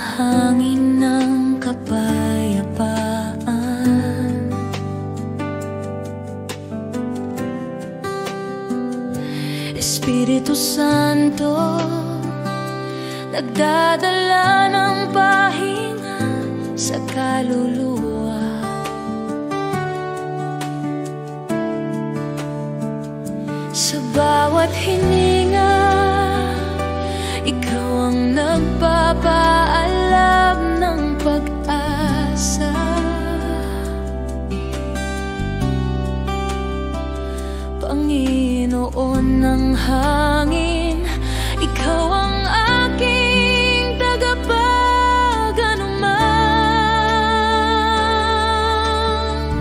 hangin ng kapayapaan. Espiritu Santo, nagdadala ng pahinga sa kaluluwa. Sa bawat hininga, ikaw ang nagpapaalam ng pag-asa. Panginoon ng hangin, ikaw ang aking tagapag-anuman.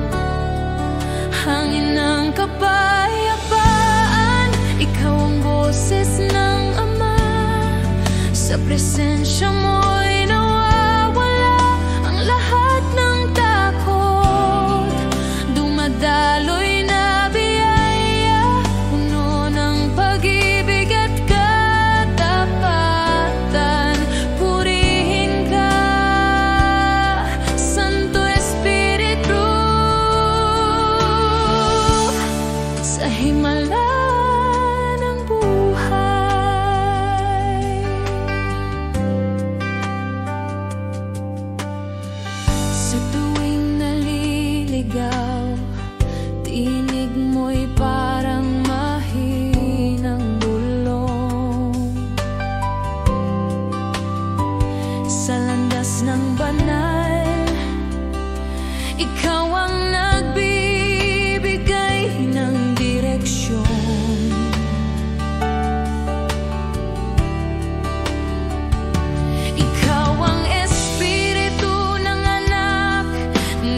Hangin ng kapayapaan, ikaw ang boses ng Ama. Sa presensya mo'y nawawala ang lahat ng takot. Dumadaloy na biyaya, puno ng pag-ibig at katapatan. Purihin ka, Santo Espiritu, sa himala ng buhay. Sa tuwing naliligaw, tinig mo'y parang mahinang bulong. Sa landas ng banal, ikaw ang nagbibigay ng direksyon. Ikaw ang espiritu ng anak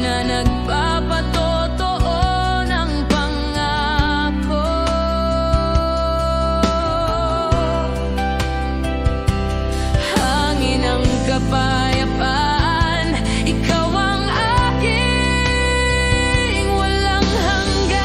na nagpapatotoo ng pangako. Hangin ng kapayapaan, ikaw ang aking walang hanggan.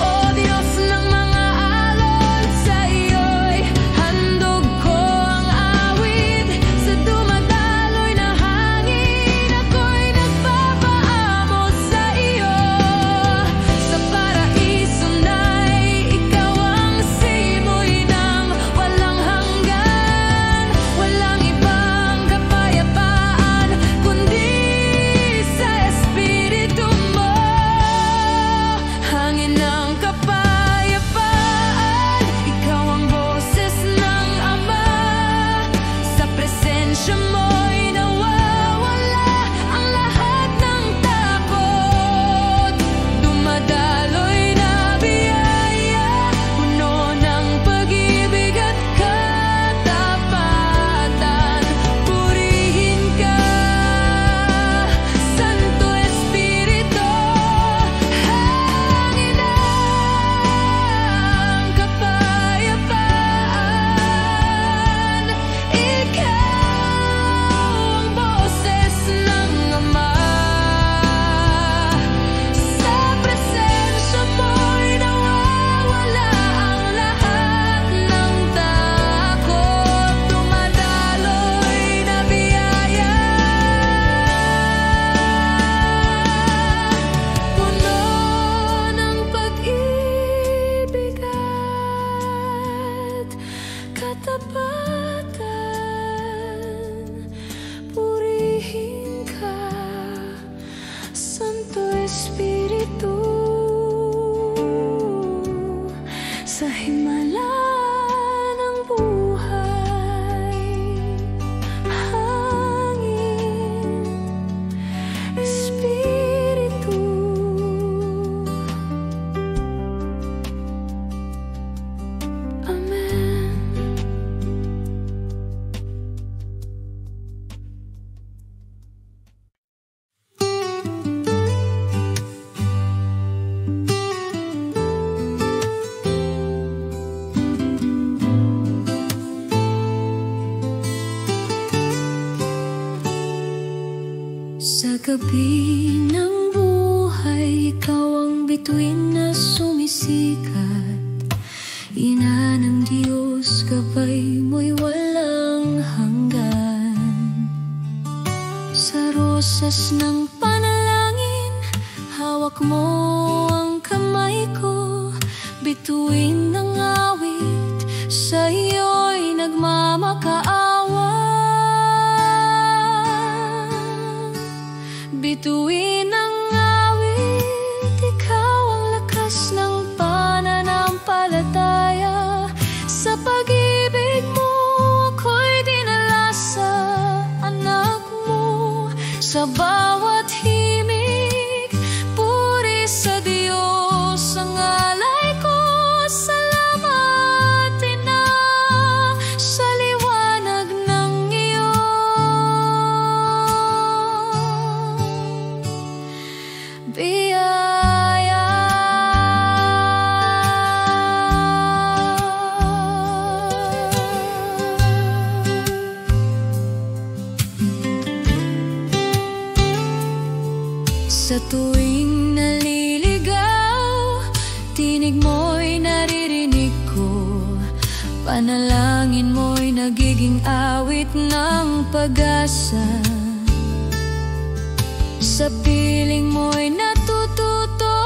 O Diyos ng mga alon, sa iyo'y handog ko ang awit. Sa dumadaloy na hangin, ako'y nagpapaamot sa iyo. Sa paraiso na'y ikaw ang simoy ng walang hanggan. Walang ibang kapayapaan kundi sa Espiritu mo. Hangin ng kapayapaan, ikaw ang boses ng Ama. Sa presensya mo'y nawawala ang lahat ng takot. Dumadaloy na biyaya, puno ng pag-ibig at katapatan. Purihin ka, Santo Espiritu, hangin ng kapayapaan. Ikaw ang boses ng Ama. Sa presensya mo'y nawawala ang lahat ng takot. Dumadaloy na biyaya, puno ng pag-ibig at katapatan. Purihin ka, Santo Espiritu, sa himala ng buhay. Hangin, Espiritu. Amen. Sa gabi ng buhay, ikaw ang bituin na sumisikat. gabay mo'y walang hanggan. Sa rosas ng panalangin, hawak mo ang kamay ko. Bituin ng awit, sa'yo'y nagmamakaawa. Bituin ng awit, ikaw ang lakas ng pananampalataya. Sa pag-ibig mo, ako'y dinala sa anak mo. Sa bawat himig, puri sa Diyos ang alay ko. Salamat, Ina, sa liwanag ng iyong biyaya. Sa tuwing naliligaw, tinig mo'y naririnig ko. Panalangin mo'y nagiging awit ng pag-asa. Sa piling mo'y natututo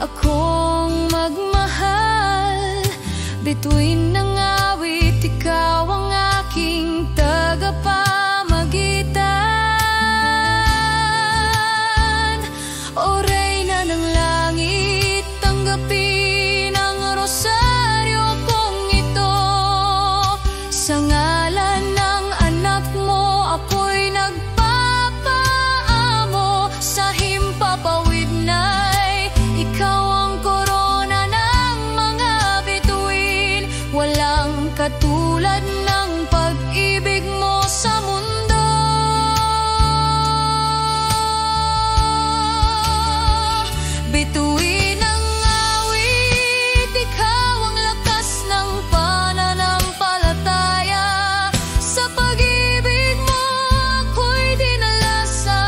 akong magmahal. Bituin ng awit, ikaw ang aking tagapamagitan. O Reyna ng langit, tanggapin ang rosaryo kong ito. Sa ngalan ng anak mo, ako'y nagpapaamo. Sa himpapawid na'y ikaw ang korona ng mga bituin. Walang katulad ng pag-ibig mo sa mundo. Bituin ang awit, ikaw ang lakas ng pananampalataya. Sa pag-ibig mo, ako'y dinala sa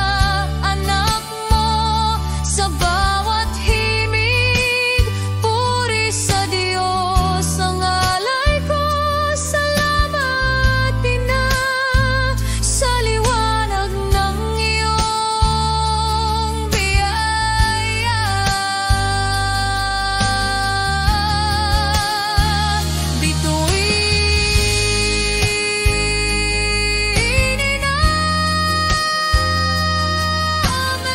anak mo. Sa bawat himig, puri sa Diyos ang alay ko. Salamat, Ina, sa liwanag ng iyong biyaya. Bituin, Ina. Amen.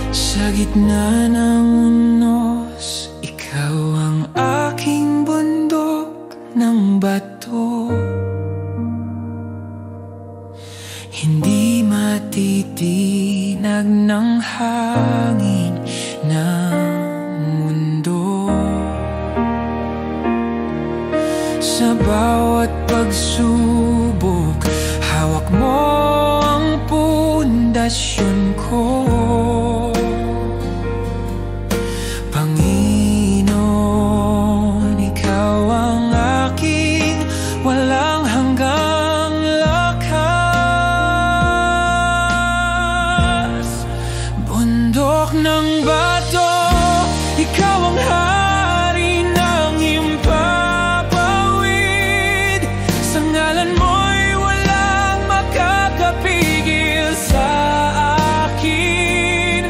Sa gitna ng unos, ikaw ang aking bundok ng bato. Hindi matitinag ng hangin ng mundo. Sa bawat pagsubok, hawak mo ang pundasyon ko. Panginoon, ikaw ang aking walang hanggang lakas. Bundok ng bato, ikaw ang hari ng himpapawid. Sa ngalan mo'y walang makakapigil sa akin.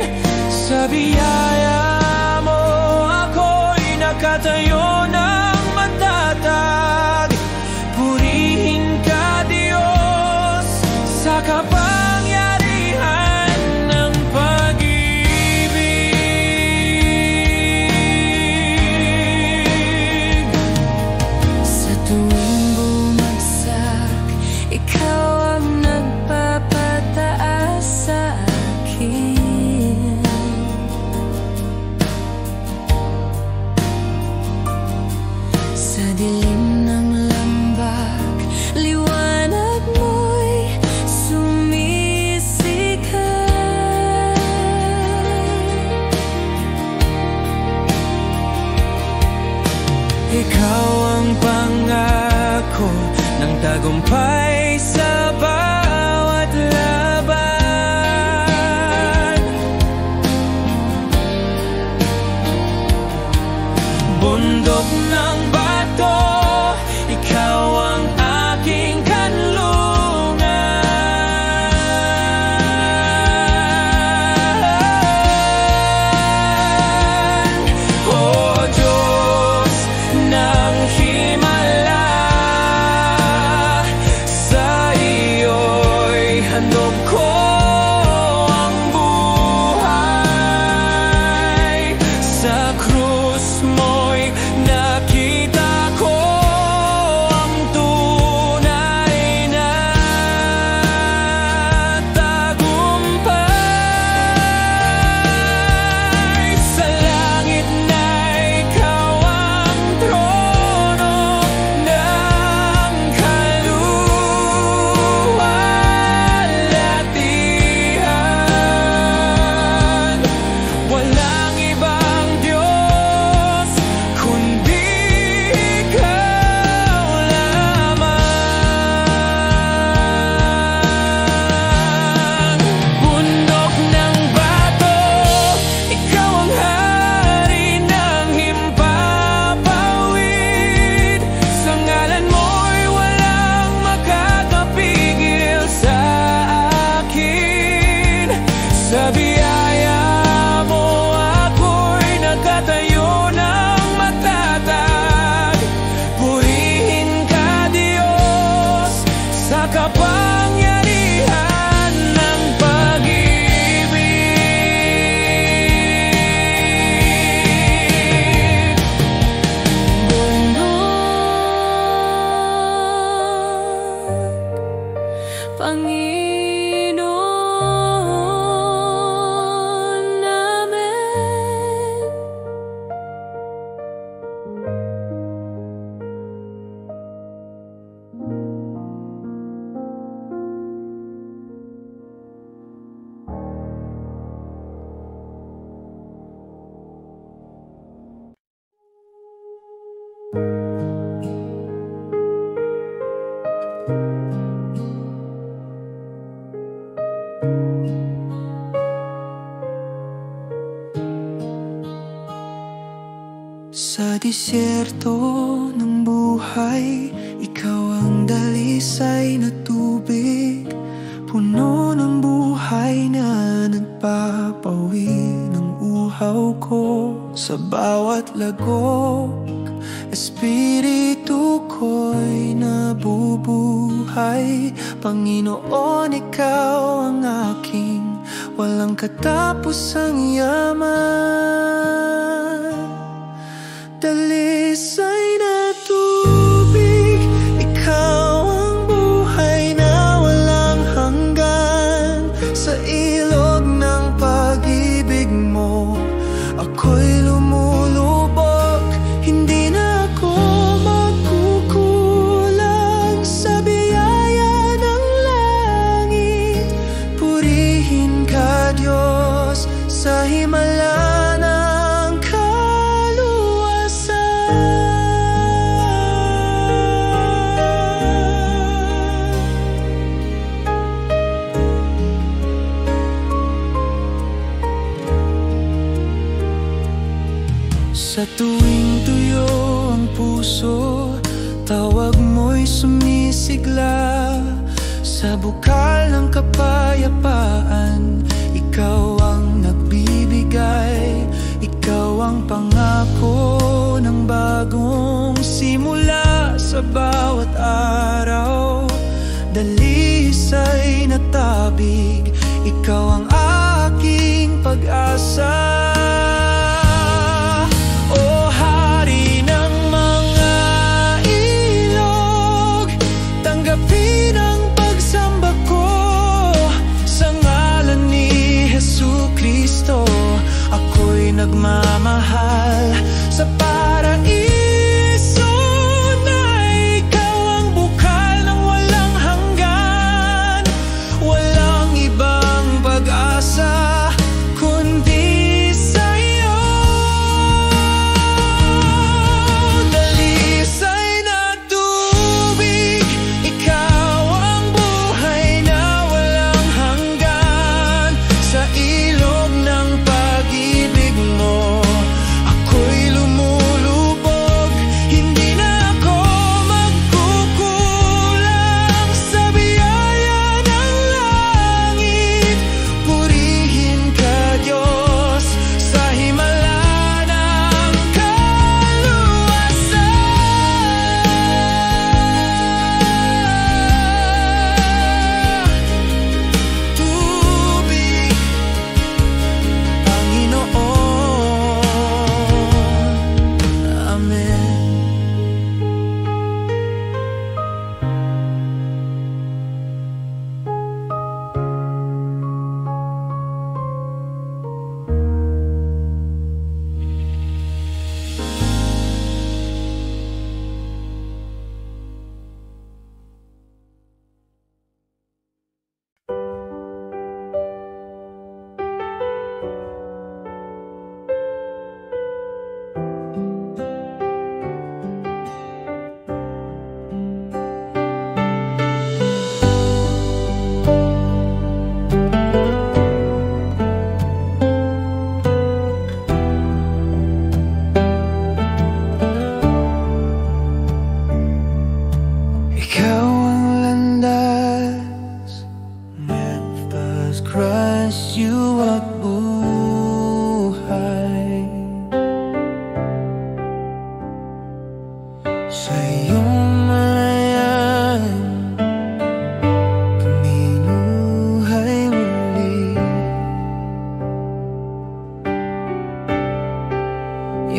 Sa biyaya mo, ako'y nakatayo ng matatag. Purihin ka, Diyos, sa kapangyarihan ng pag-ibig. Ikaw ang pangako ng tagumpay sa bawat laban. Bundok ng bato, ikaw ang aking kanlungan. O Diyos ng himala, sa iyo'y handog ko ang buhay. Sa krus mo'y nakita ko ang tunay na tagumpay. Sa langit na ikaw ang trono ng kaluwalhatian. Walang ibang Diyos kundi ikaw lamang. Bundok ng bato, ikaw ang hari ng himpapawid. Sa ngalan mo'y walang makakapigil sa akin. Sa biyaya mo ako'y nagkatayo ng matatag. Purihin ka, Diyos, sa kapangyarihan ng pag-ibig. Panginoon namin, Sa disyerto ng buhay, ikaw ang dalisay na tubig. Puno ng buhay na nagpapawi ng uhaw ko. Sa bawat lagok, espiritu ko'y nabubuhay. Panginoon, ikaw ang aking walang katapusang yaman. Dalisay na tubig, ikaw ang buhay na walang hanggan. Sa ilog ng pag-ibig mo, ako'y lumulubog. Hindi na ako magkukulang sa biyaya ng langit. Purihin ka, Diyos, sa himala ng sa tuwing tuyo ang puso, tawag mo'y sumisigla. Sa bukal ng kapayapaan, ikaw ang nagbibigay. Ikaw ang pangako ng bagong simula. Sa bawat araw, dalisay na tabig, ikaw ang aking pag-asa. Nagmamahal sa paraiso na ikaw ang bukal ng walang hanggan. Walang ibang pag-asa kundi sa'yo. Dali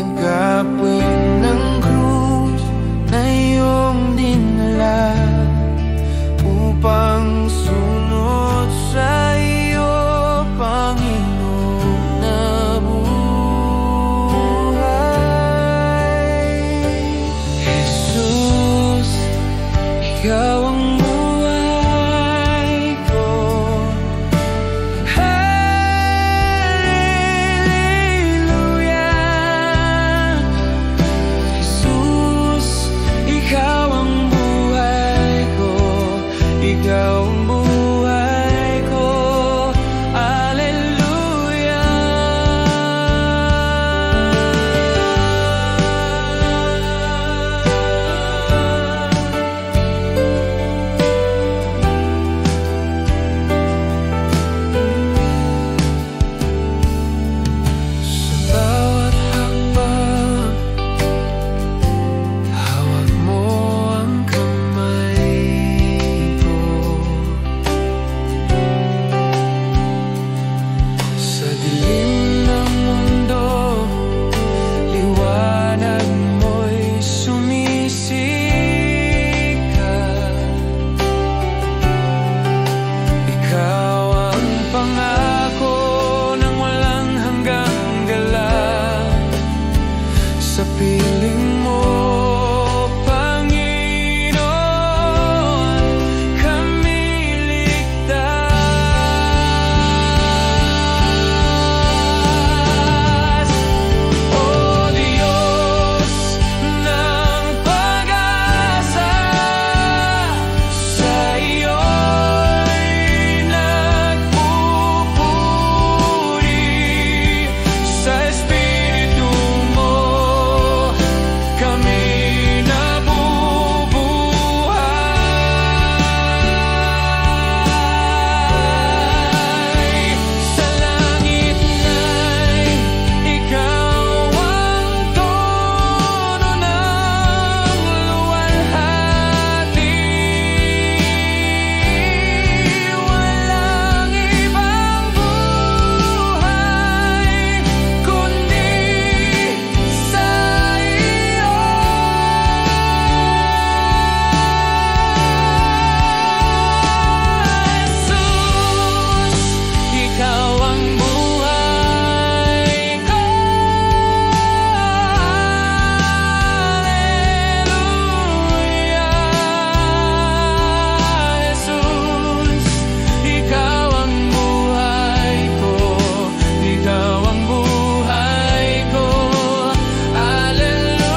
Yagapin ng krus na iyong dinala upang sunod sa iyo, Panginoon na buhay. Jesus, ikaw ang buhay ko. Hallelujah. Jesus, ikaw ang buhay ko. Ikaw ang buhay ko. Sa bawat hakbang, hawak mo ang kamay ko. Sa dilim ng mundo, liwanag mo'y sumisikat. Ikaw ang pangako ng walang hanggang galak. Sa piling mo, Panginoon, kami ligtas. O Diyos ng pag-asa, sa iyo'y nagpupuri. Sa Espiritu mo kami nabubuhay. Sa langit na'y ikaw ang tono ng luwalhati. Walang ibang buhay kundi sa iyo. Jesus, ikaw ang buhay ko. Hallelujah. Jesus, ikaw ang buhay ko. Ikaw ang buhay ko. Hallelujah.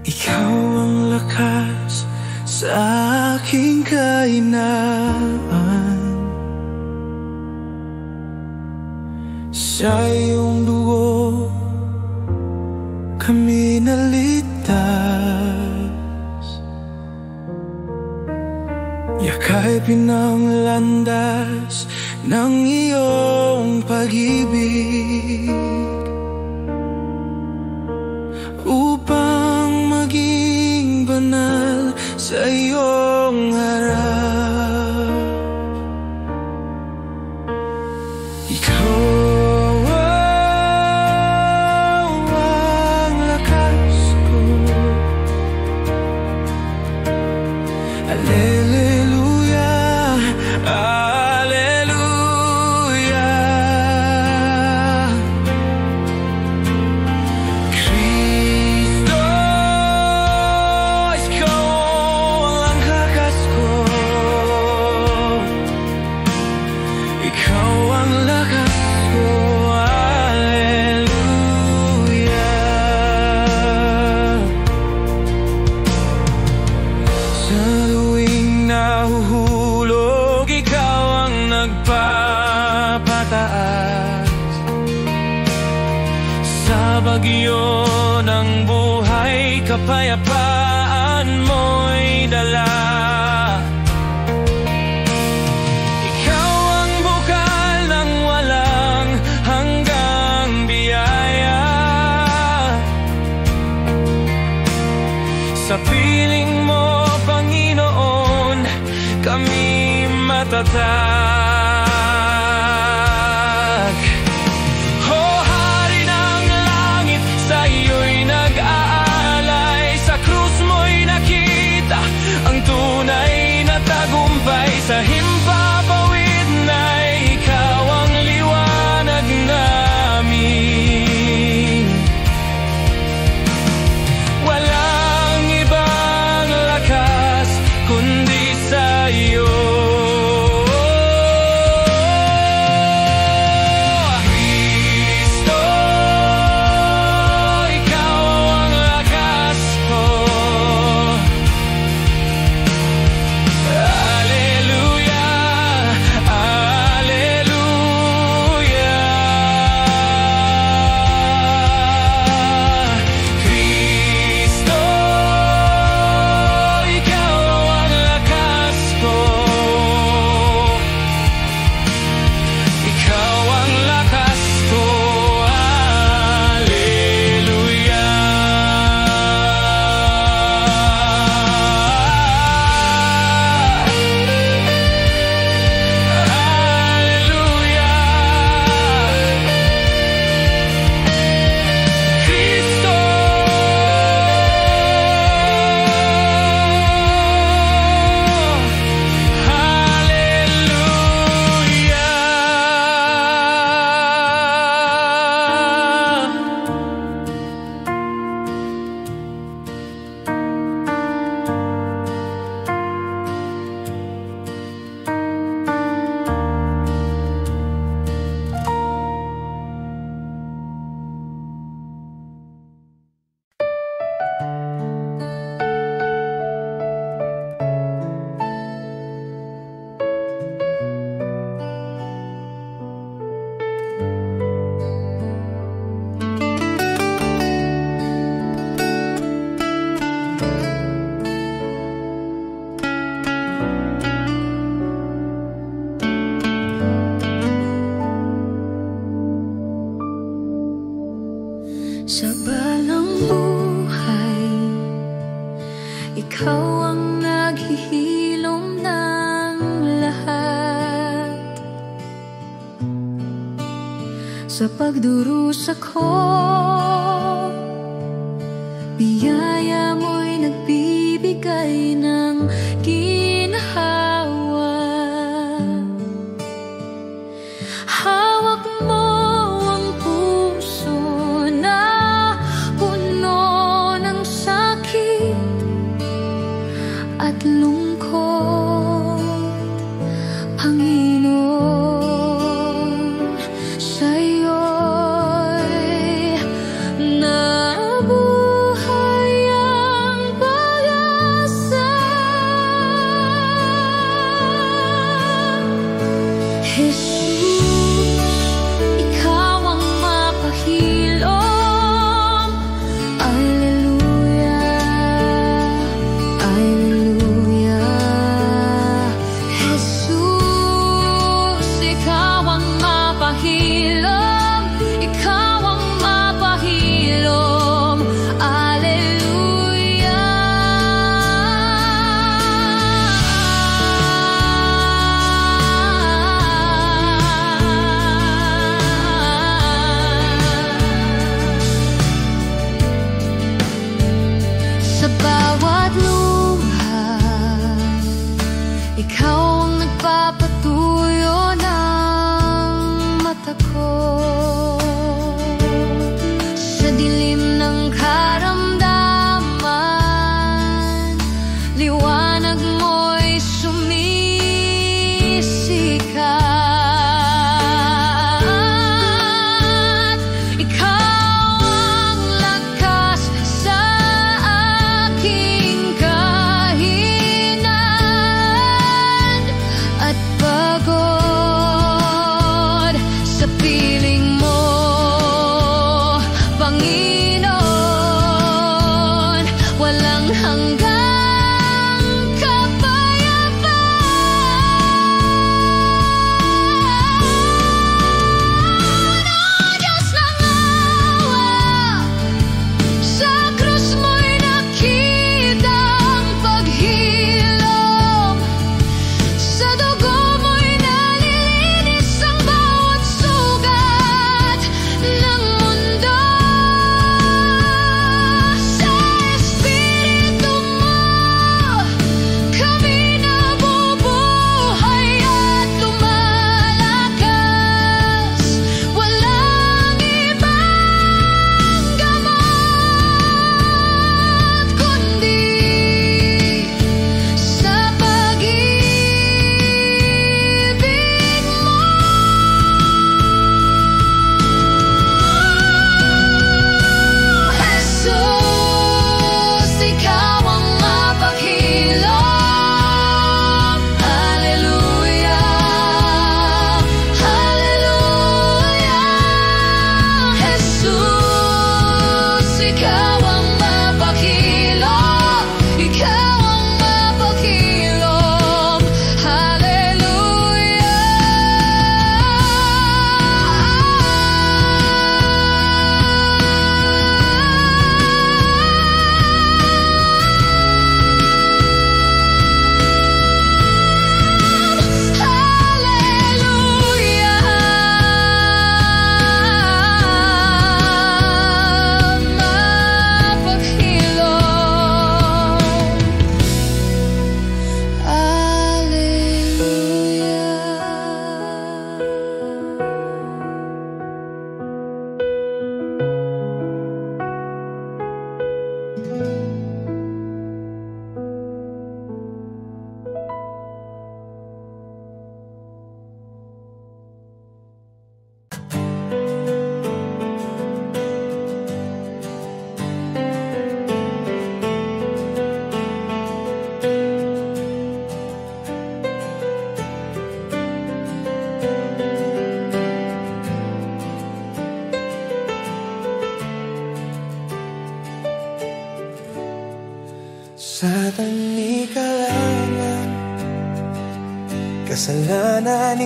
Ikaw ang lakas sa aking kahinaan. Sa iyong dugo kami naligtas. Yakapin ang landas ng iyong pag-ibig upang maging banal sa iyong harap. Ikaw ang lakas ko. Hallelujah, hallelujah. kapayapaan mo'y dala. Ikaw ang bukal ng walang hanggang biyaya. Sa piling mo, Panginoon, kami matatag. Oh, Hari ng langit, sa iyo'y nag-aalay. Sa krus mo'y nakita ang tunay na tagumpay. Sa himpapawid na ikaw ang liwanag namin. Walang ibang lakas kundi sa iyo. Sa balang buhay, ikaw ang naghihilom ng lahat. Sa pagdurusa ko, biyaya mo'y nagbibigay ng ginhawa. Hawak mo ang puso na puno ng sakit at lungkot, Panginoon. Sa'yo'y nabuhay ang pag-asa. Jesus, ikaw ang mapahilom. Alleluia, alleluia. Jesus, ikaw ang mapahilom. Ikaw ang mapahilom. Alleluia. Sa bawat luha, ikaw ang nagpapatuyo ng mata ko. Sa dilim ng karamdaman, liwanag mo'y sumisikat. Ikaw ang lakas sa aking kahinan at pagod. Sa piling mo, Panginoon,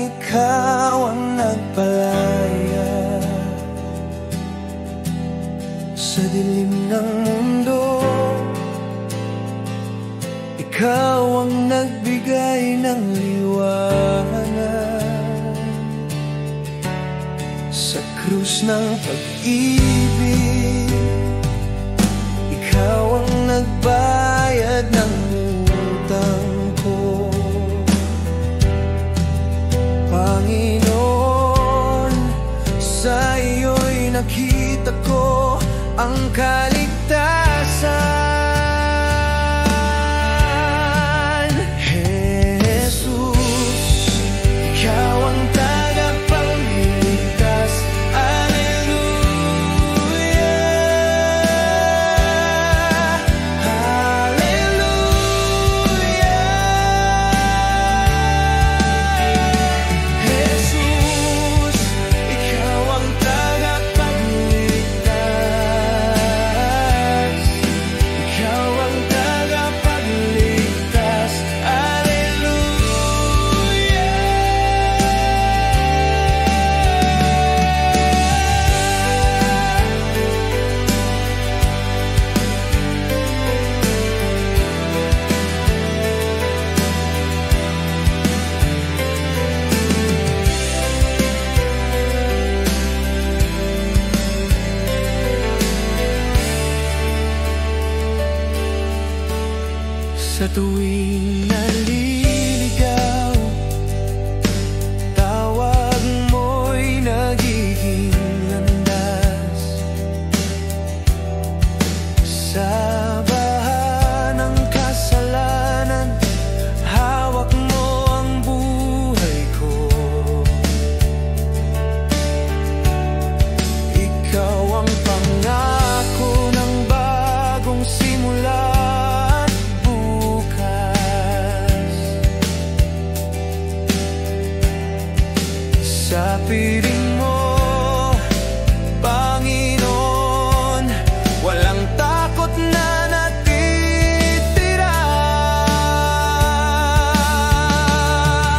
ikaw ang nagpalaya sa dilim ng mundo. Ikaw ang nagbigay ng liwanag sa krus ng pag-ibig. Ikaw ang nagbayad ng utang ko, Panginoon. Sa iyo'y nakita ko ang kaligtasan. Sa tuwing naliligaw, tawag mo'y nagiging landas. Sa baha ng kasalanan, hawak mo ang buhay ko. Ikaw ang pangako ng bagong simula. Sa piling mo, Panginoon, walang takot na natitira.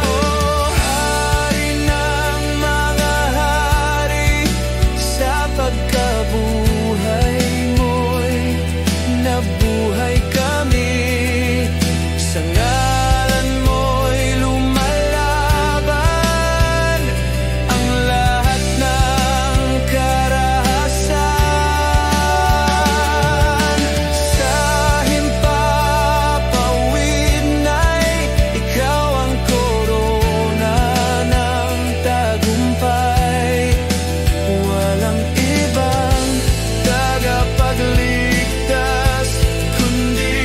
Oh, Hari ng mga hari, sa pagkabuhay mo'y nabuhay kami. Sa ngalan mo'y lumalaban ang lahat ng karahasan. Sa himpapawid na'y ikaw ang korona ng tagumpay. Walang ibang tagapagligtas kundi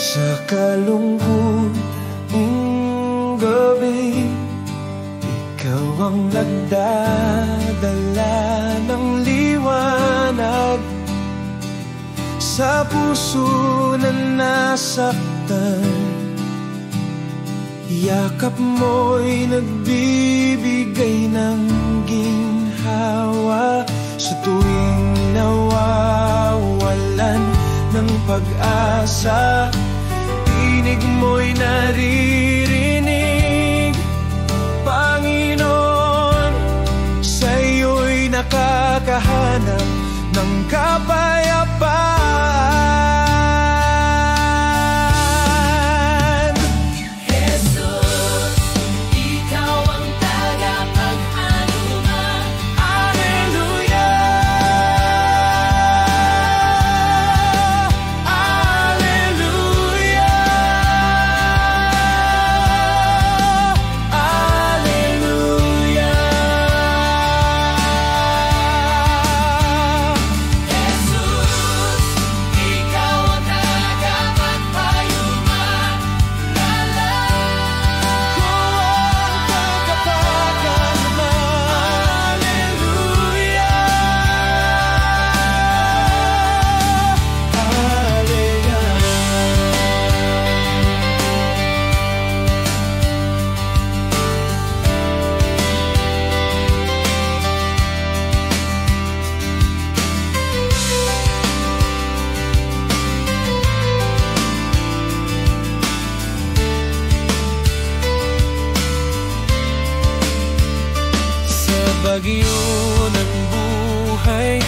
sa kalungkot ng gabi, ikaw ang nagdadala ng liwanag sa puso na nasaktan. Yakap mo'y nagbibigay ng ginhawa sa tuwing nawawalan ng pag-asa. Tinig mo'y naririnig, Panginoon, sa'yo'y nakakahanap ng kapayapaan. Jesus, ikaw ang tagapag-anuman. Alleluia, Alleluia, Alleluia. Bagyo ng buhay,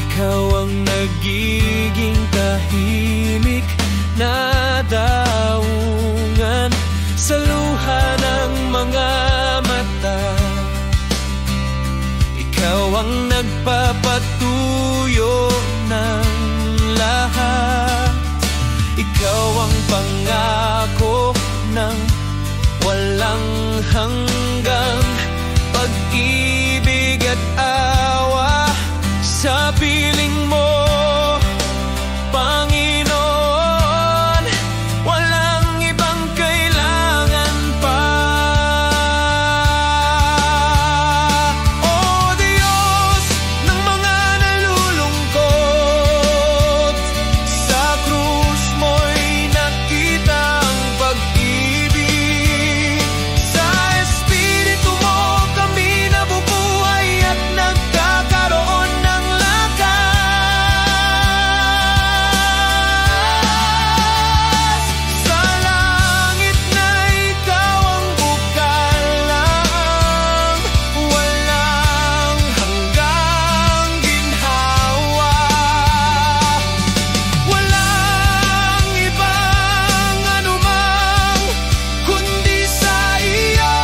ikaw ang nagiging tahimik na daungan sa luha ng mga mata. Ikaw ang nagpapatuyo ng lahat. Ikaw ang pangako ng walang hanggang pag-ibig at awa sa piling mo, Panginoon. Walang ibang kailangan pa. O Diyos ng mga nalulungkot, sa krus mo'y nakita ang pag-ibig. Sa Espiritu mo kami nabubuhay at nagkakaroon ng lakas. Sa langit na ikaw ang bukalang walang hanggang ginhawa. Walang ibang anumang kundi sa iyo.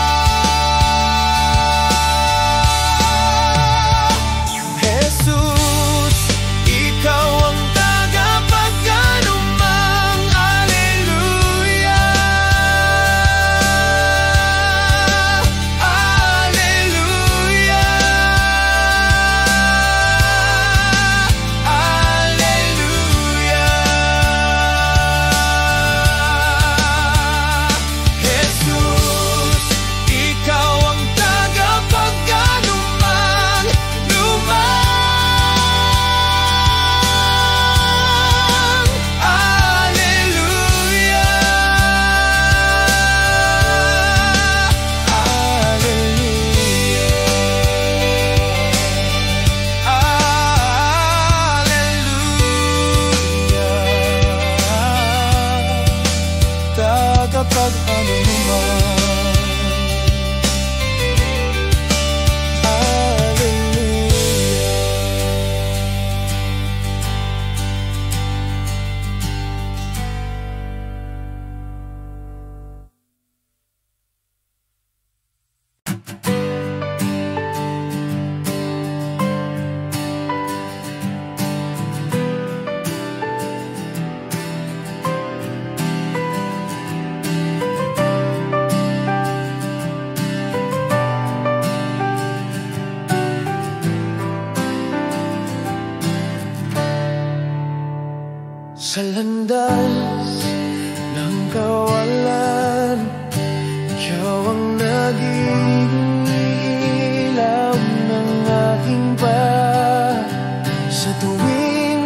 Jesus, ikaw ang tagapag-anumang. Alleluia, Alleluia, Alleluia. Jesus, ikaw ang tagapag-anumang lumang. Alleluia, Alleluia, tagapag-anuman. Sa landas ng kawalan, ikaw ang naging ilaw ng aking pa. Sa tuwing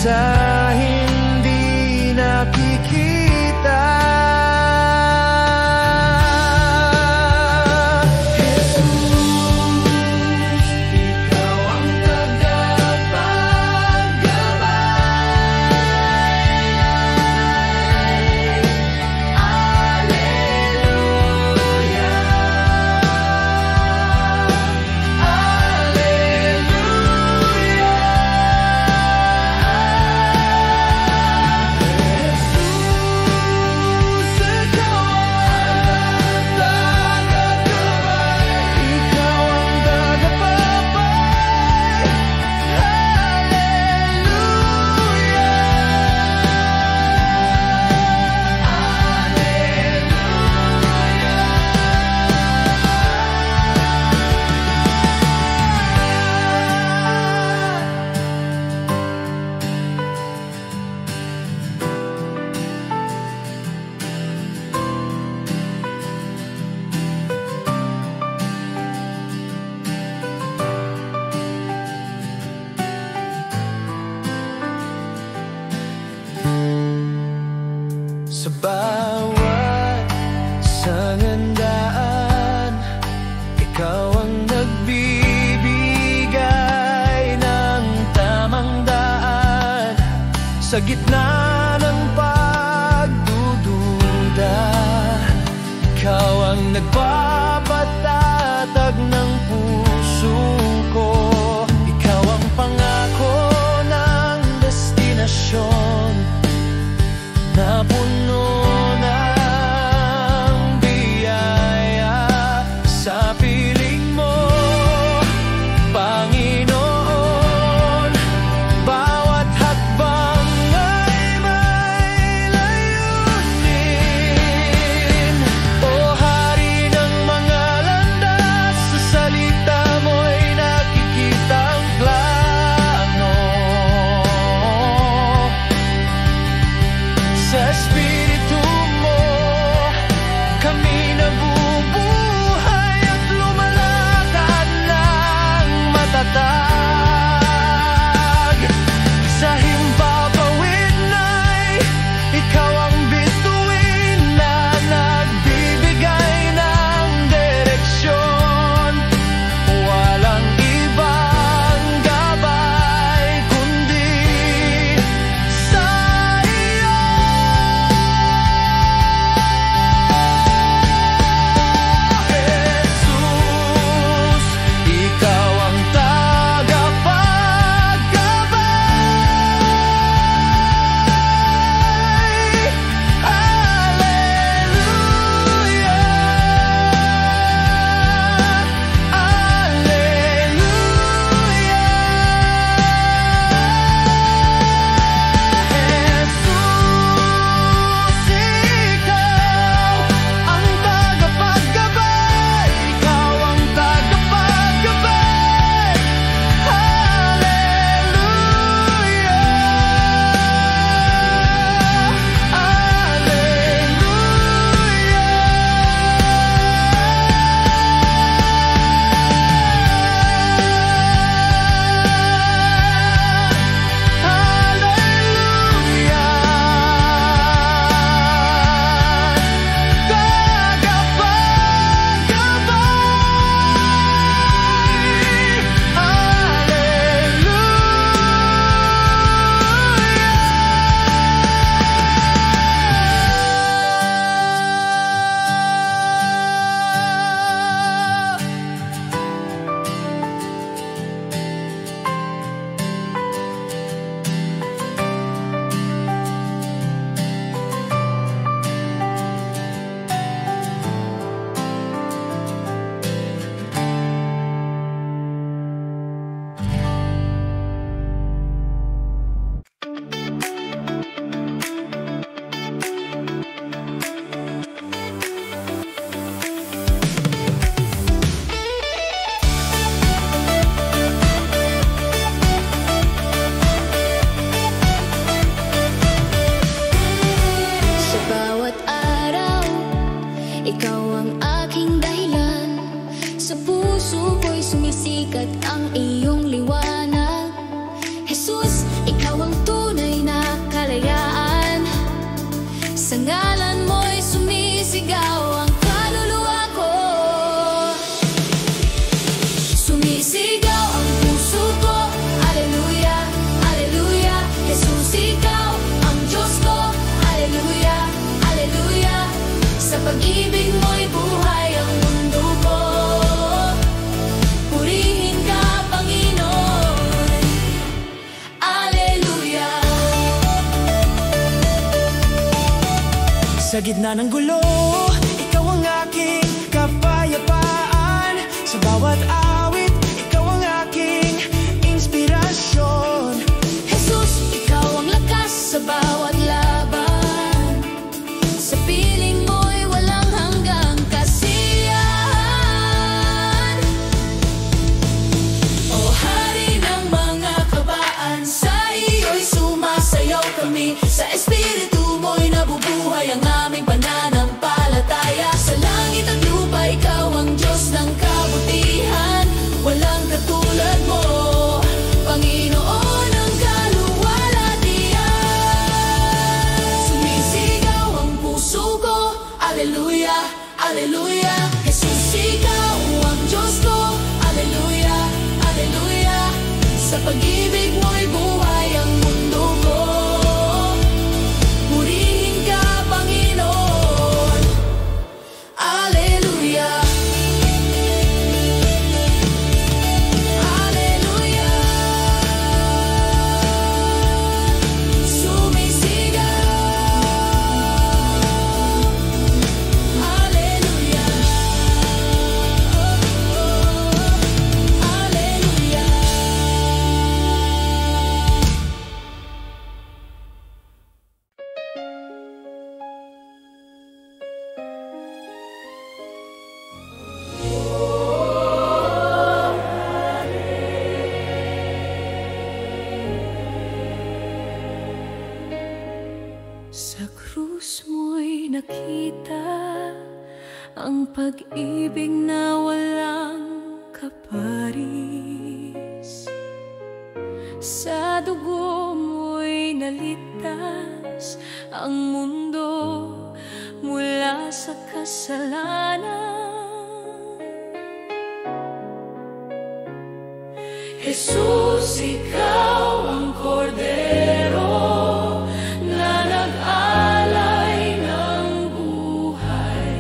sa hindi nakikita. Sa bawat sangandaan, ikaw ang nagbibigay ng tamang daan. Sa gitna ng pagdududa, ikaw ang nagpapatatag ng puso ko. Ikaw ang pangako ng destinasyon na puno ng biyaya. Sa piling mo, Panginoon, bawat hakbang ay may layunin. O Hari ng mga landas, sa salita mo'y nakikita ang plano. Sa Espiritu Sa gitna ng gulo, ikaw ang aking kapayapaan. Sa bawat awit, ikaw ang aking inspirasyon. Jesus, ikaw ang lakas sa bawat laban. Sa piling mo'y walang hanggang kasiyahan. O hari ng mga kabaan, sa iyo'y sumasayaw kami. Sa espiritu mo'y nabubuhay ang aming pananampalataya. Sa langit at lupa, ikaw ang Diyos ng kabutihan. Walang katulad mo, Panginoon ng kaluwalhatian. Sumisigaw ang puso ko, Alleluia, Alleluia. Jesus, ikaw ang Diyos ko, Alleluia, Alleluia. Sa pag-ibig mo'y buhay ang mundo ko. Purihin ka, Panginoon, Alleluia, Alleluia. Sumisigaw, Alleluia, Alleluia. Sa krus mo'y nakita ang pag-ibig na walang kaparis. Sa dugo mo'y naligtas ang mundo mula sa kasalanan. Jesus, ikaw ang kordero na nag-alay ng buhay.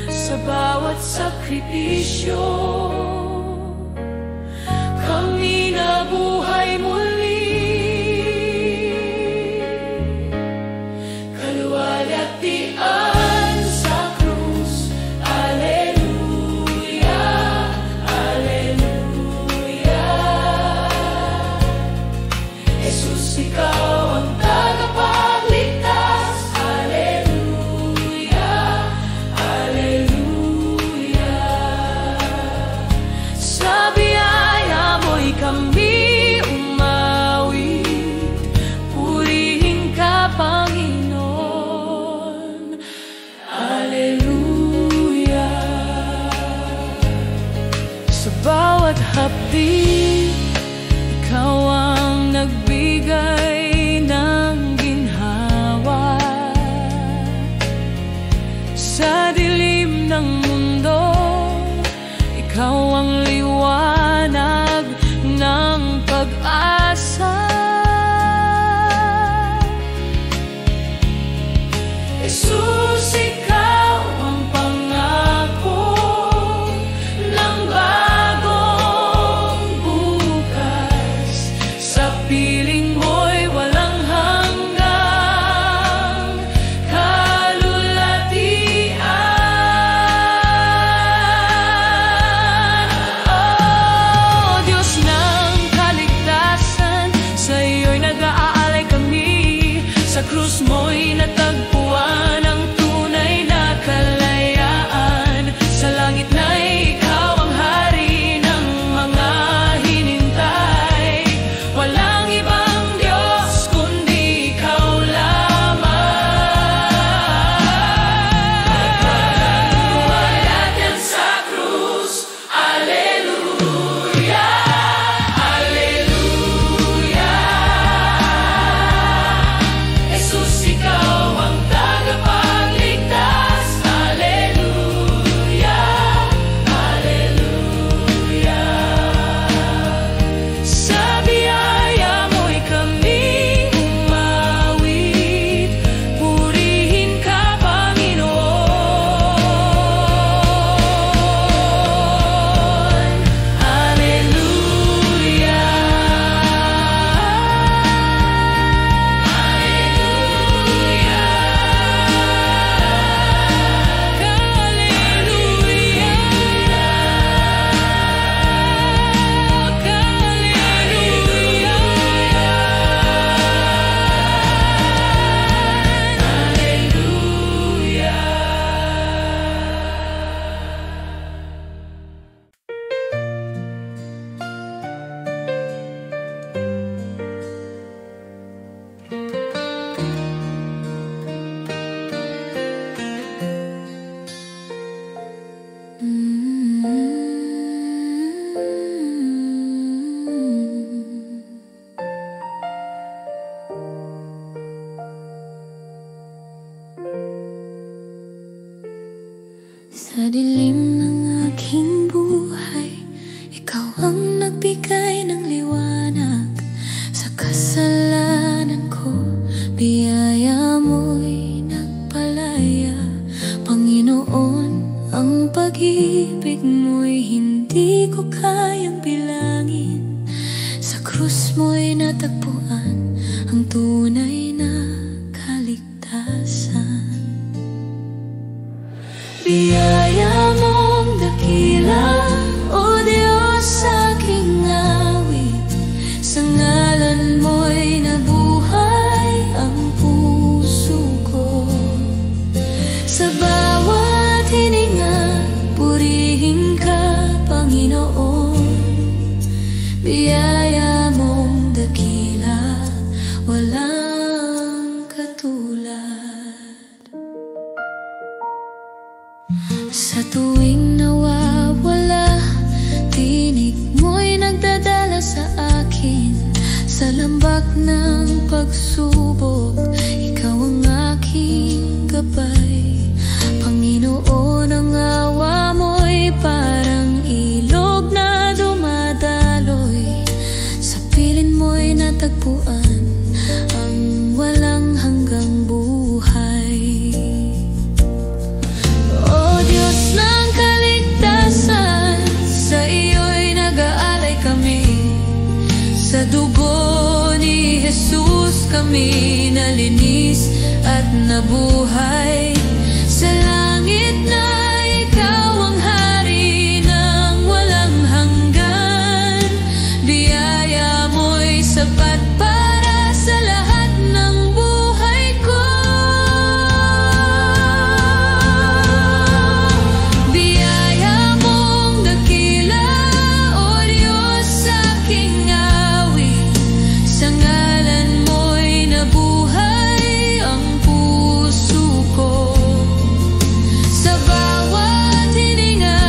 Sa bawat sakripisyo, kami nabuhay muli. Kaluwalhatian sa krus, Alleluia, Alleluia. Jesus, ikaw ang tagapagligtas, Alleluia, Alleluia. Sa biyaya mo'y kami umawit, purihin ka, Panginoon, Alleluia. Sa bawat hapdi, ikaw ang nagbigay ng ginhawa. Sa dilim ng mundo, ikaw ang liwanag ng pag-asa. Jesus, ikaw ang pangako ng bagong bukas. Sa piling mo'y walang hanggang kalulatian. Oh, Diyos ng kaligtasan, sa iyo'y nag-aalay kami. Sa krus mo'y natagpuan ang tunay na kalayaan. Sa langit na'y ikaw ang hari ng mga hinintay. Walang ibang Diyos kundi ikaw lamang. Kaluwalhatian sa krus, Alleluia, Alleluia. Jesus, ikaw ang Sa dilim ng aking buhay, ikaw ang nagbigay ng liwanag. Sa kasalanan ko, biyaya mo'y nagpalaya. Panginoon, ang pag-ibig mo'y hindi ko kayang bilangin. Sa krus mo'y natagpuan ang tunay na kaligtasan. Biyaya mong dakila, O Diyos, sa aking awit. Sa ngalan mo'y nabuhay ang puso ko. Sa bawat hininga, purihin ka, Panginoon. Biyaya mong dakila, walang katulad. Sa tuwing nawawala, tinig mo'y nagdadala sa akin. Sa lambak ng pagsubok, ikaw ang aking gabay. Panginoon, ang awa mo'y parang ilog na dumadaloy. Sa piling mo'y natagpuan ang walang hanggang buhay. O Diyos ng kaligtasan, sa iyo'y nag-aalay kami. Sa dugo ni Jesus kami nalinis at nabuhay. Sa langit na ikaw ang hari ng walang hanggan. Biyaya mo'y sapat para sa lahat ng buhay ko. Biyaya mong dakila, O Diyos, sa aking awit. Sa ngalan mo'y nabuhay ang puso ko. Sa bawat hininga,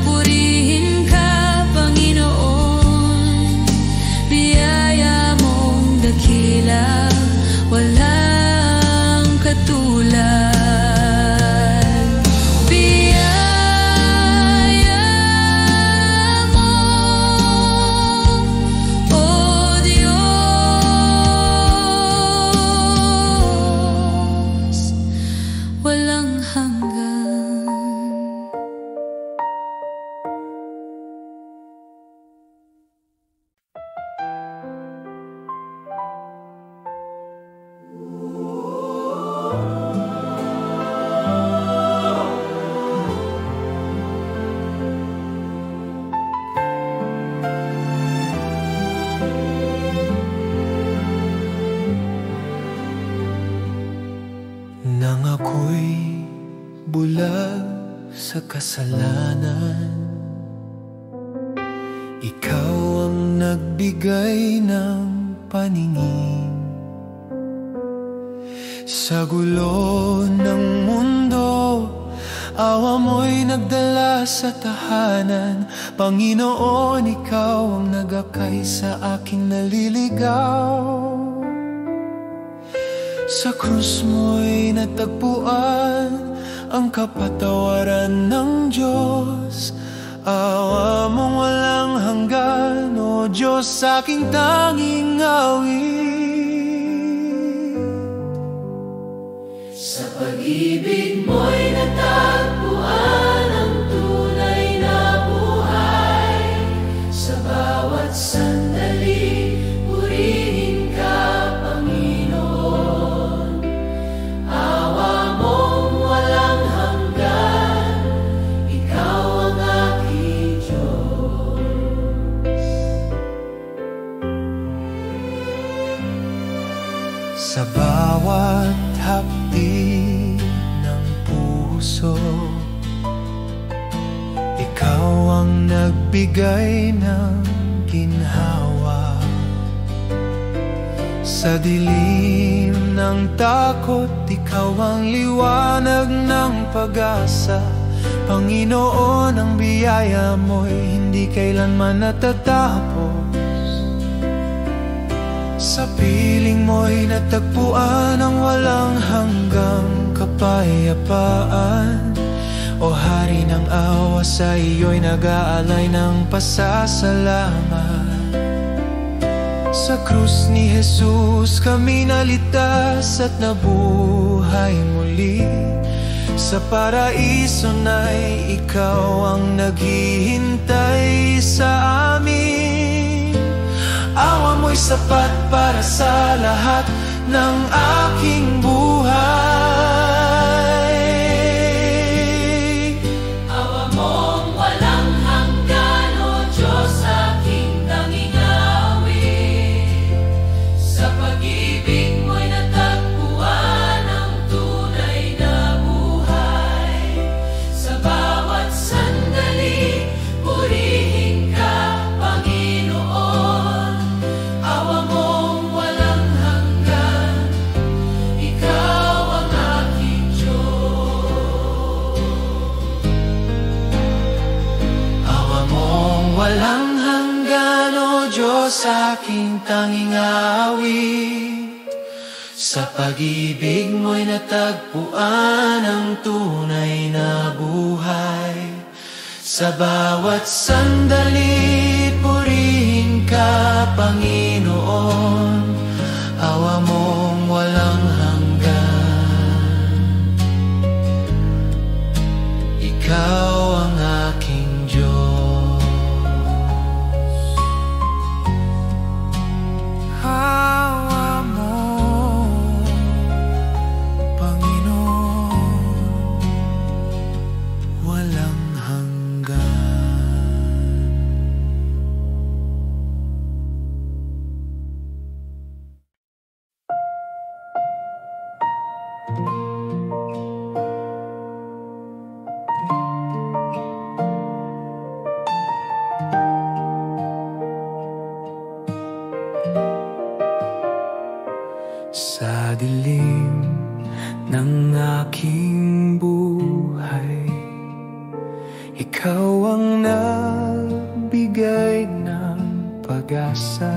purihin ka, Panginoon. Biyaya mong dakila, walang katulad. Biyaya mo, O Diyos, walang hanggan. Nang ako'y bulag sa kasalanan, ikaw ang nagbigay ng paningin. Sa gulo ng mundo, awa mo'y nagdala sa tahanan. Panginoon, ikaw ang nagakay sa aking naliligaw. Sa krus mo'y natagpuan ang kapatawaran ng Diyos. Awa mong walang hanggan, O Diyos, sa aking tanging awit. Sa pag-ibig mo'y natagpuan ang tunay na buhay. Sa bawat sandali, purihin ka, Panginoon. Awa mong walang hanggan, ikaw ang aking Diyos. Sa bawat hapdi ng puso, ikaw ang nagbigay ng ginhawa. Sa dilim ng takot, ikaw ang liwanag ng pag-asa. Panginoon, ang biyaya mo'y hindi kailanman natatapos. Sa piling mo'y natagpuan ang walang hanggang kapayapaan. O Hari ng awa, sa iyo'y nag-aalay ng pasasalamat. Sa krus ni Jesus kami naligtas at nabuhay muli. Sa paraiso na'y ikaw ang naghihintay sa amin. Awa mo'y sapat para sa lahat ng aking buhay. Awa mong walang hanggan, O Diyos, aking tanging awit. Sa pag-ibig mo'y natagpuan ang tunay na buhay. Sa bawat sandali, purihin ka, Panginoon. Awa mong walang hanggan, ikaw ang aking Diyos. Awa mong walang hanggan, O Diyos, aking tanging awit. Sa pag-ibig mo'y natagpuan ang tunay na buhay. Sa bawat sandali, purihin ka, Panginoon. Awa mong walang hanggan, ikaw ang aking Diyos. Awa mo, Panginoon, walang hanggan. Sa dilim ng aking buhay, ikaw ang nagbigay ng pag-asa.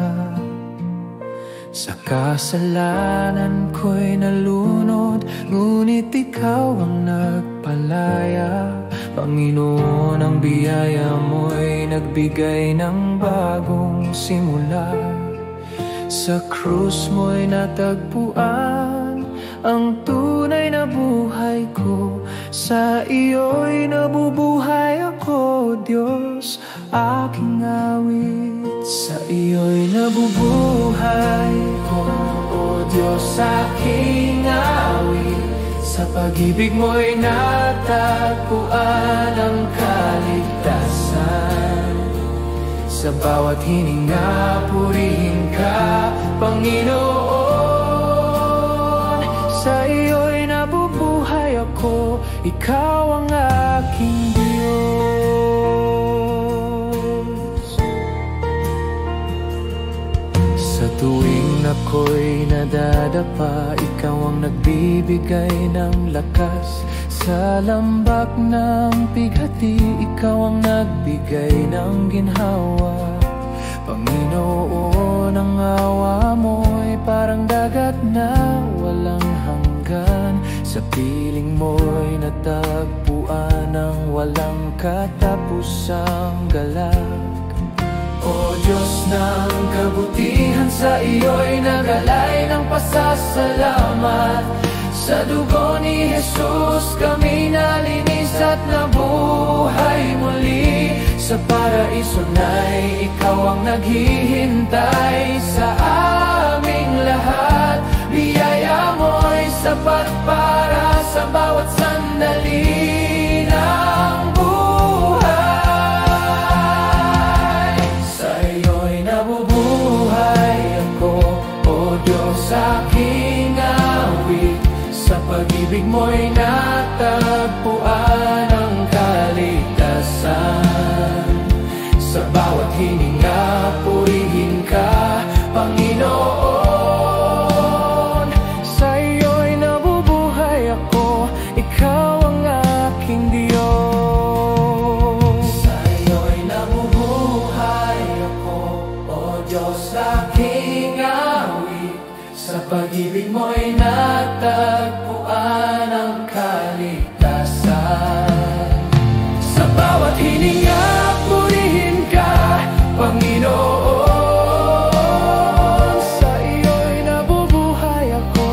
Sa kasalanan ko'y nalunod, ngunit ikaw ang nagpalaya. Panginoon, ang biyaya mo'y nagbigay ng bagong simula. Sa krus mo'y natagpuan ang tunay na buhay ko. Sa iyo'y nabubuhay ako, Diyos, aking awit. Sa iyo'y nabubuhay ko, O Diyos, aking awit. Sa pag-ibig mo'y natagpuan ang kaligtasan. Sa bawat hininga, purihin ka, Panginoon. Sa iyo'y nabubuhay ako, ikaw ang aking Diyos. Sa tuwing ako'y nadadapa, ikaw ang nagbibigay ng lakas. Sa lambak ng pighati, ikaw ang nagbigay ng ginhawa. Panginoon, ang awa mo'y parang dagat na walang hanggan. Sa piling mo'y natagpuan ang walang katapusang galak. O Diyos ng kabutihan, sa iyo'y nagalay ng pasasalamat. Sa dugo ni Jesus kami nalinis at nabuhay muli. Sa paraiso na'y ikaw ang naghihintay sa aming lahat. Biyaya mo'y sapat para sa bawat sandali ng buhay. Sa iyo'y nabubuhay ako, O Diyos, aking awit. Sa pag-ibig mo'y natagpuan ang kaligtasan. Sa bawat hininga, purihin ka, Panginoon. ikaw ang aking Diyos. Sa iyo'y nabubuhay ako, O Diyos aking awit. Sa pag-ibig mo'y natagpuan ang kaligtasan. Sa bawat hininga, purihin ka, Panginoon. Sa iyo'y nabubuhay ako,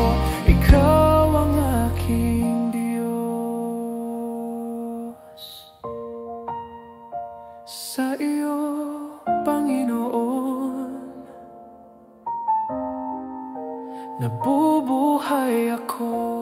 ikaw ang aking Diyos. Sa iyo, Panginoon, nabubuhay ako.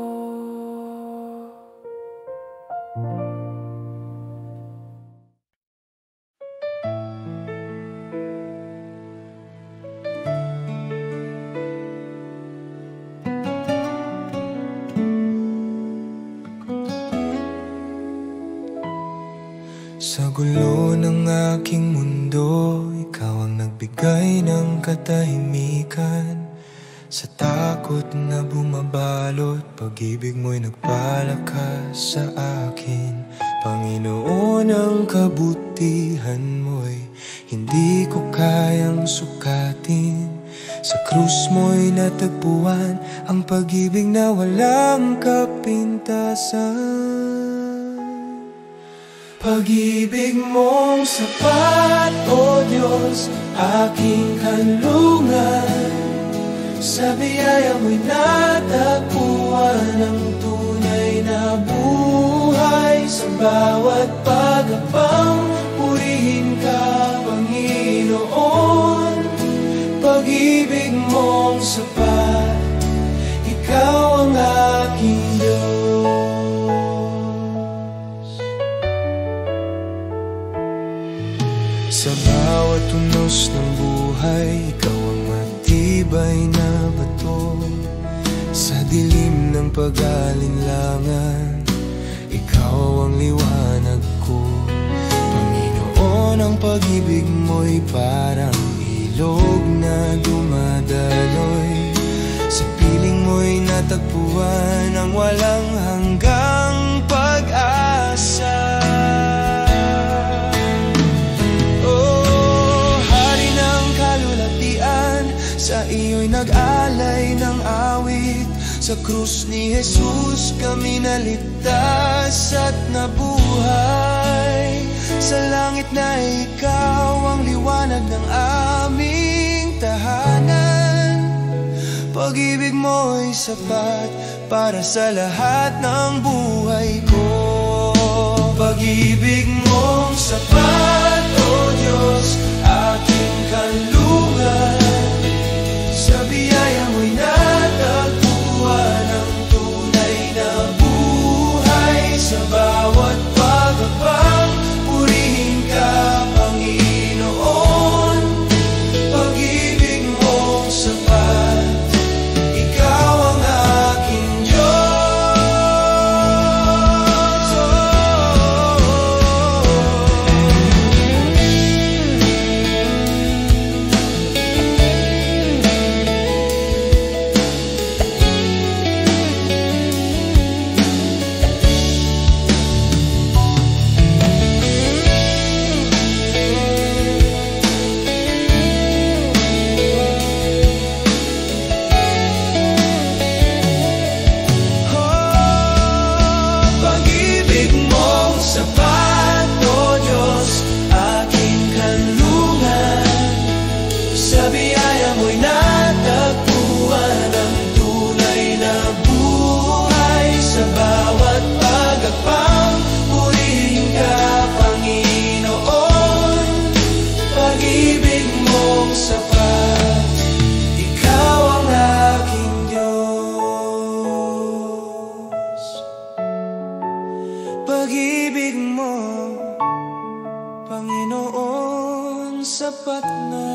Sa gulo ng aking mundo, ikaw ang nagbigay ng katahimikan. Sa takot na bumabalot, pag-ibig mo'y nagpalakas sa akin. Panginoon, ang kabutihan mo'y hindi ko kayang sukatin. Sa krus mo'y natagpuan ang pag-ibig na walang kapintasan. Pag-ibig mong sapat, O Diyos, aking kanlungan. Sa biyaya mo'y natagpuan ang tunay na buhay. Sa bawat pagapang, purihin ka, Panginoon. Pag-ibig mong sapat, ikaw ang aking Diyos. Sa bawat tunos ng buhay, ikaw ang matibay na bato. Sa dilim ng pag-alinlangan, ikaw ang liwanag ko. Panginoon, ang pag-ibig mo'y parang ilog na dumadaloy. Sa piling mo'y natagpuan ang walang hanggang pag-asa. Sa iyo'y nag-alay ng awit. Sa krus ni Jesus kami naligtas at nabuhay. Sa langit na ikaw ang liwanag ng aming tahanan. Pag-ibig mo'y sapat para sa lahat ng buhay ko. Pag-ibig mong sapat, O Diyos, aking kanlungan. Sa biyaya mo'y natagpuan ang tunay na buhay. Sa bawat pagapang, purihin ka, Panginoon. Pag-ibig mong sapat, ikaw ang aking Diyos. Pag-ibig mong sapat, O Diyos, aking kanlungan. Sa biyaya mo'y natagpuan ang tunay na buhay. Sa bawat pagapang, purihin ka, Panginoon. Pag-ibig mong sapat, ikaw ang aking Diyos. Pag-ibig mo, Panginoon, sapat na.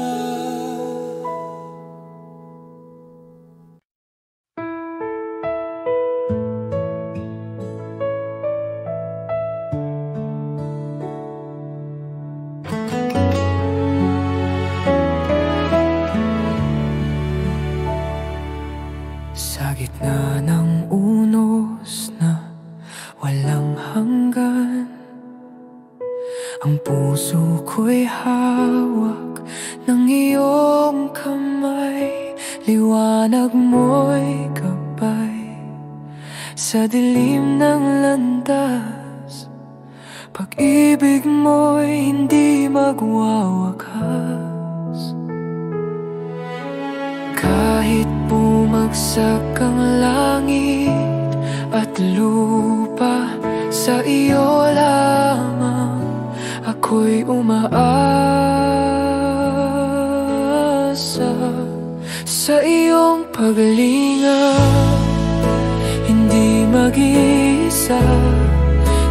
Sa gitna ng unos na Ang puso ko'y hawak ng iyong kamay, liwanag mo'y gabay sa dilim ng landas. Pag-ibig mo'y hindi magwawakas. Kahit bumagsak ang langit at lupa, sa iyo lamang ako'y umaasa. Sa iyong paglinga, hindi mag-iisa.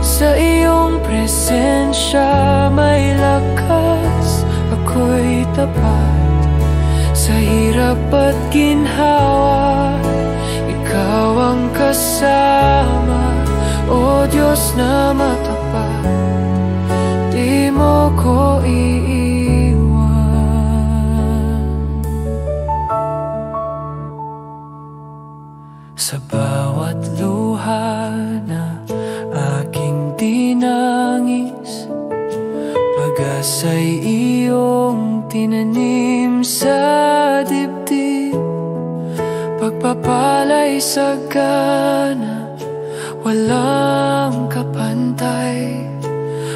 Sa iyong presensya may lakas, ako'y tapat. Sa hirap at ginhawa, ikaw ang kasama. O Diyos na matapat, di mo ko iiwan. Sa bawat luha na aking dinangis, pag-asa'y iyong tinanim sa dibdib. Pagpapala'y sagana, walang kapantay.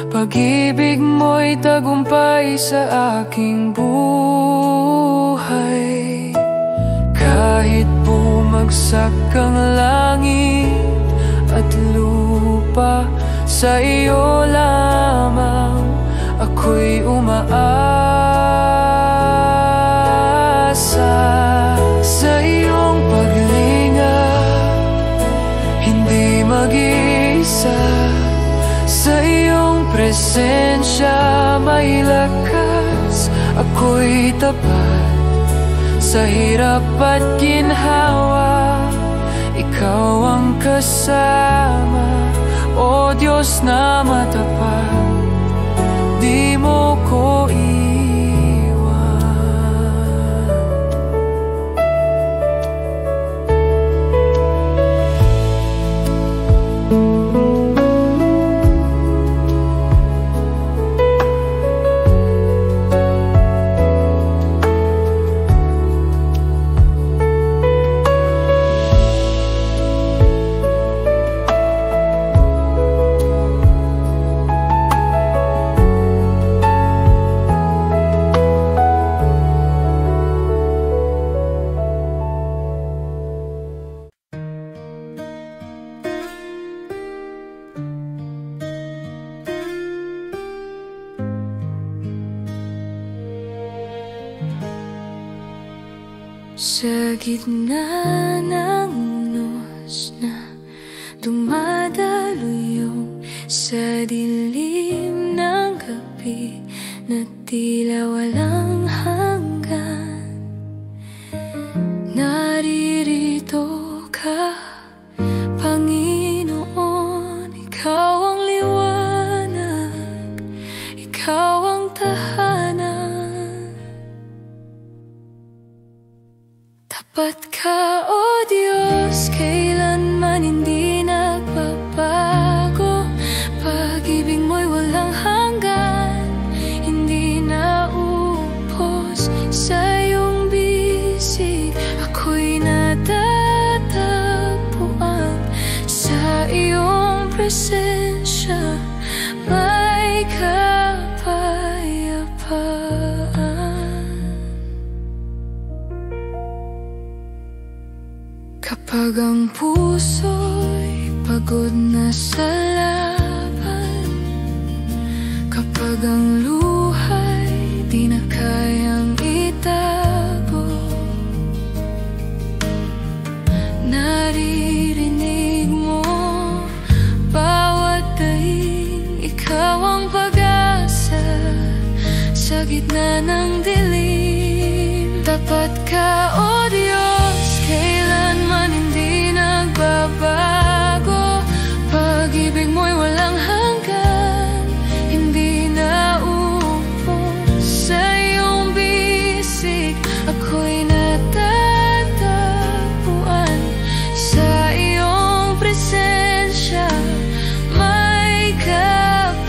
Pag-ibig mo'y tagumpay sa aking buhay. Kahit bumagsak ang langit at lupa, sa iyo lamang ako'y umaasa. Sa iyong paglinga, hindi mag-isa. Sa iyong presensya may lakas, ako'y tapat. Sa hirap at ginhawa, ikaw ang kasama. O Diyos na matapat, di mo ko sa gitna ng unos na dumadaluyong sa dilim ng gabi na tila walang hanggan. Naririto ka, Panginoon, ikaw ang liwanag, ikaw ang tahanan. Tapat ka, O Diyos, kailanman hindi nagbabago. Pag-ibig mo'y walang hanggan, hindi naupos sa iyong bisig. Ako'y natatagpuan sa iyong presensya, may kapayapaan. Kapag ang puso'y pagod na sa laban, kapag ang luha'y di na kayang itago, naririnig mo bawat daing, ikaw ang pag-asa sa gitna ng dilim. Tapat ka, O Diyos, kailanman hindi nagbabago. Pag-ibig mo'y walang hanggan, hindi naupos sa iyong bisig. Ako'y natatagpuan sa iyong presensya, may kapayapaan.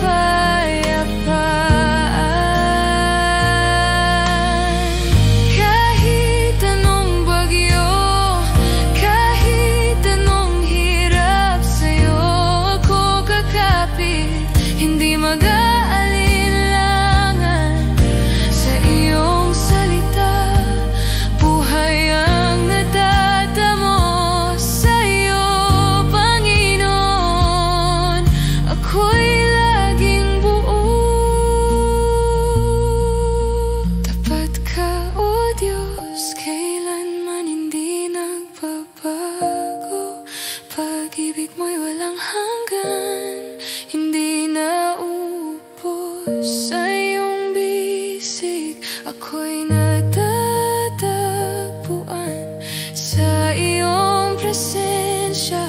pag-ibig mo'y walang hanggan, hindi na upos sa iyong bisig. Ako'y natatagpuan sa iyong presensya.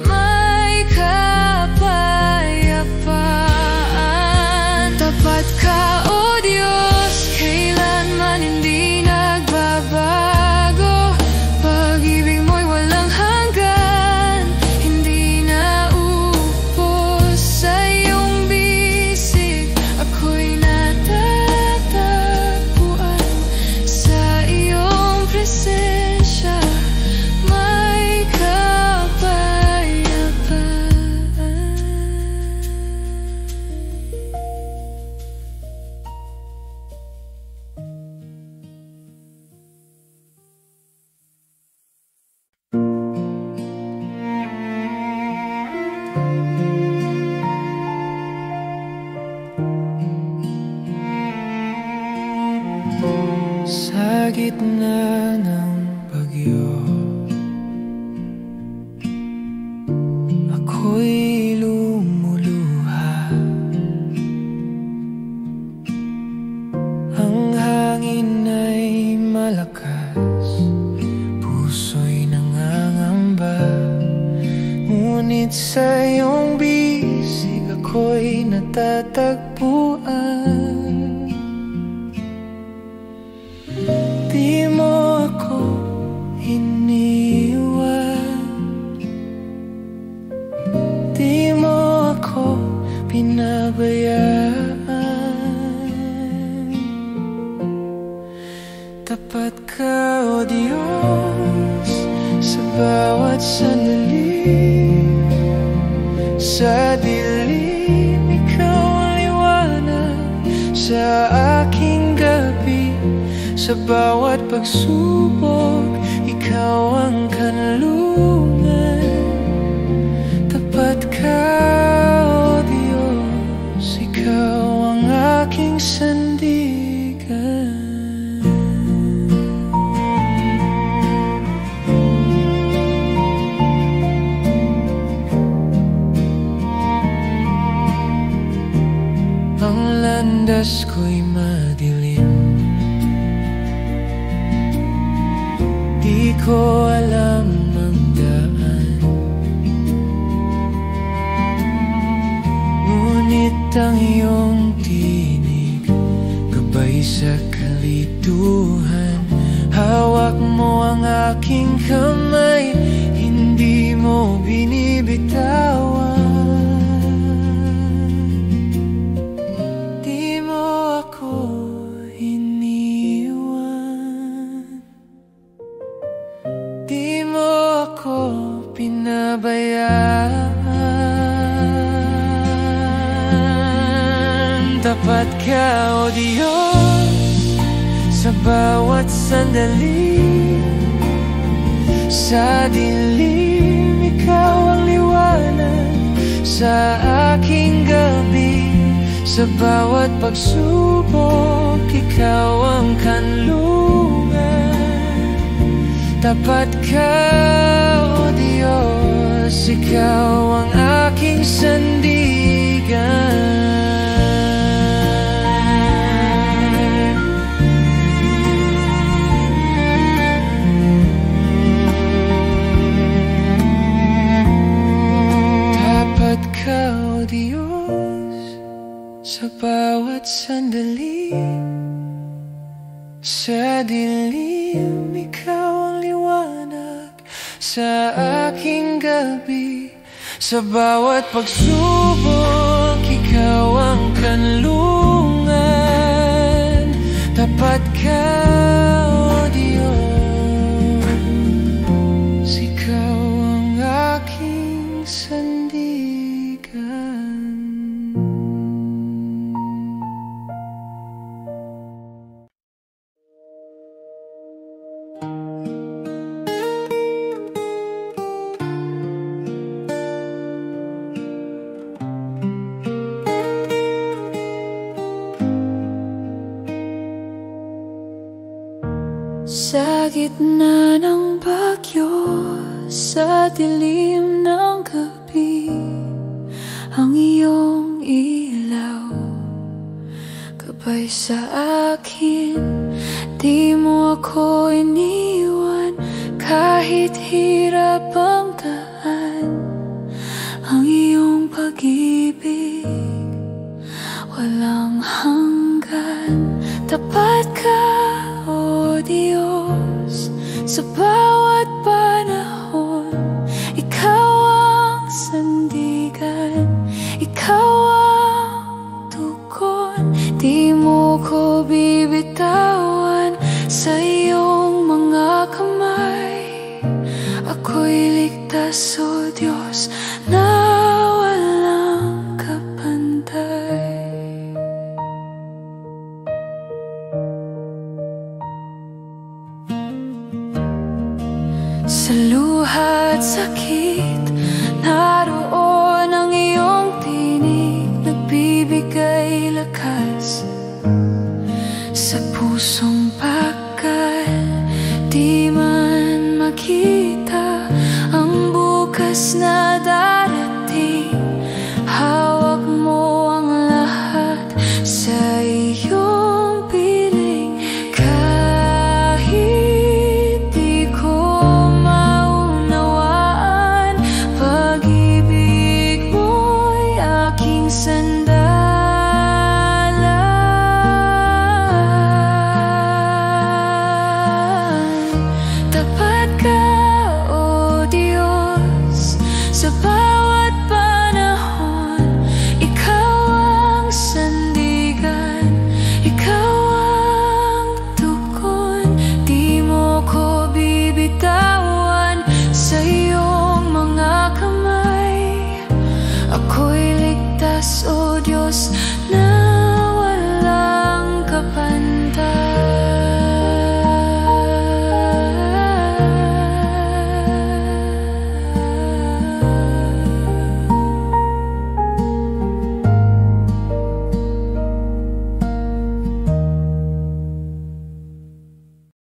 May kapayapaan. Tapat ka, O Diyos, kailanman hindi nagbabago. Pag-ibig mo'y walang hanggan, hindi na upos sa iyong bisig. Ako'y natatagpuan sa iyong presensya. May kapayapaan. Sa gitna ng bagyo, ako'y lumuluha. Ang hangin ay malakas, puso'y nangangamba. Ngunit sa iyong bisig ako'y natatagpuan. Di mo ako iniwan, di mo ako pinabayaan. Tapat ka, O Diyos, sa bawat sandali. Sa dilim, ikaw ang liwanag sa aking gabi. Sa bawat pagsubok, ikaw ang kanlungan. Tapat ka, O Diyos, ikaw ang aking sandigan. Ang landas ko'y madilim, di ko alam ang daan. Ngunit ang iyong tinig, gabay sa kalituhan. Hawak mo ang aking kamay, hindi mo binibitawan. Di mo ako iniwan, di mo ako pinabayaan. Tapat ka, O Diyos, sa bawat sandali. Sa dilim, ikaw ang liwanag sa aking gabi. Sa bawat pagsubok, ikaw ang kanlungan. Tapat ka, O Diyos, ikaw ang aking sandigan. Tapat ka, O Diyos, sa bawat sandali. Sa dilim, ikaw ang liwanag sa aking gabi. Sa bawat pagsubok, ikaw ang kanlungan. Tapat ka, O Diyos, ikaw ang aking sandigan. Sa gitna ng bagyo, sa dilim ng gabi ang iyong ilaw, gabay sa akin. Di mo ako iniwan kahit hirap ang daan. Ang iyong pag-ibig walang hanggan. Tapat ka, O Diyos, sa bawat panahon. Ikaw ang sandigan, ikaw ang tugon. Di mo ko bibitawan sa iyong mga kamay. Ako'y ligtas, O Diyos, na walang kapantay. Sa luha at sakit, naroon ang iyong tinig, nagbibigay lakas sa pusong bakal. Di man makita ang bukas na darating, hawak mo ang lahat sa iyong piling. Kahit di ko maunawaan, pag-ibig mo'y aking sandalan.